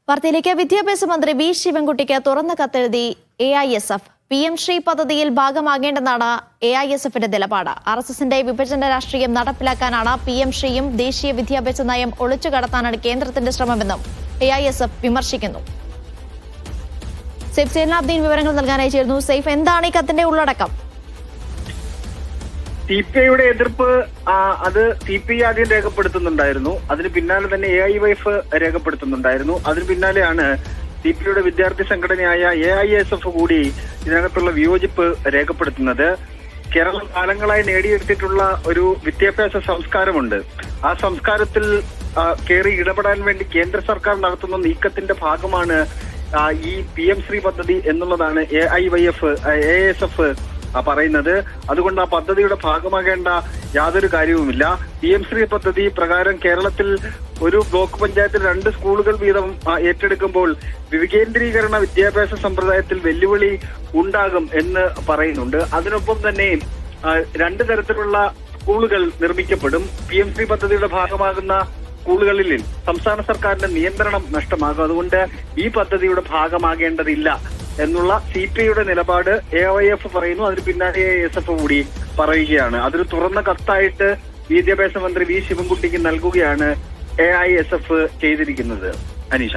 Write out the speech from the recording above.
വാർത്തയിലേക്ക്. വിദ്യാഭ്യാസ മന്ത്രി വി ശിവൻകുട്ടിക്ക് തുറന്ന കത്തെഴുതി AISF. PM ശ്രീ പദ്ധതിയിൽ ഭാഗമാകേണ്ടെന്നാണ് AISFന്റെ നിലപാട്. RSSന്റെ വിഭജന രാഷ്ട്രീയം നടപ്പിലാക്കാനാണ് PM ശ്രീയും ദേശീയ വിദ്യാഭ്യാസ നയം ഒളിച്ചു കടത്താനാണ് കേന്ദ്രത്തിന്റെ ശ്രമമെന്നും AISF വിമർശിക്കുന്നു. സെയ്ഫ് സൈനുലാബ്ദീൻ വിവരങ്ങൾ നൽകാനായി ചേർന്നു. സെയ്ഫ്, എന്താണ് ഈ കത്തിന്റെ ഉള്ളടക്കം? CPIയുടെ എതിർപ്പ് അത് CPI ആദ്യം രേഖപ്പെടുത്തുന്നുണ്ടായിരുന്നു. അതിന് പിന്നാലെ തന്നെ AIYF രേഖപ്പെടുത്തുന്നുണ്ടായിരുന്നു. അതിന് പിന്നാലെയാണ് CPIയുടെ വിദ്യാർത്ഥി സംഘടനയായ AISF കൂടി ഇതിനകത്തുള്ള വിയോജിപ്പ് രേഖപ്പെടുത്തുന്നത്. കേരളം കാലങ്ങളായി നേടിയെടുത്തിട്ടുള്ള ഒരു വിദ്യാഭ്യാസ സംസ്കാരമുണ്ട്. ആ സംസ്കാരത്തിൽ കയറി ഇടപെടാൻ വേണ്ടി കേന്ദ്ര സർക്കാർ നടത്തുന്ന നീക്കത്തിന്റെ ഭാഗമാണ് ഈ PM ശ്രീ പദ്ധതി എന്നുള്ളതാണ് AISF പറയുന്നത്. അതുകൊണ്ട് ആ പദ്ധതിയുടെ ഭാഗമാകേണ്ട യാതൊരു കാര്യവുമില്ല. PM ശ്രീ പദ്ധതി പ്രകാരം കേരളത്തിൽ ഒരു ബ്ലോക്ക് പഞ്ചായത്തിൽ 2 സ്കൂളുകൾ വീതം ഏറ്റെടുക്കുമ്പോൾ വികേന്ദ്രീകരണ വിദ്യാഭ്യാസ സമ്പ്രദായത്തിൽ വെല്ലുവിളി ഉണ്ടാകും എന്ന് പറയുന്നുണ്ട്. അതിനൊപ്പം തന്നെ 2 തരത്തിലുള്ള സ്കൂളുകൾ നിർമ്മിക്കപ്പെടും. PM ശ്രീ പദ്ധതിയുടെ ഭാഗമാകുന്ന സ്കൂളുകളിൽ സംസ്ഥാന സർക്കാരിന്റെ നിയന്ത്രണം നഷ്ടമാകും. അതുകൊണ്ട് ഈ പദ്ധതിയുടെ ഭാഗമാകേണ്ടതില്ല എന്നുള്ള CPIയുടെ നിലപാട് AIYF പറയുന്നു. അതിന് പിന്നാലെ AISF കൂടി പറയുകയാണ്. അതൊരു തുറന്ന കത്തായിട്ട് വിദ്യാഭ്യാസ മന്ത്രി വി ശിവൻകുട്ടിക്ക് നൽകുകയാണ് AISF ചെയ്തിരിക്കുന്നത്. അനീഷ.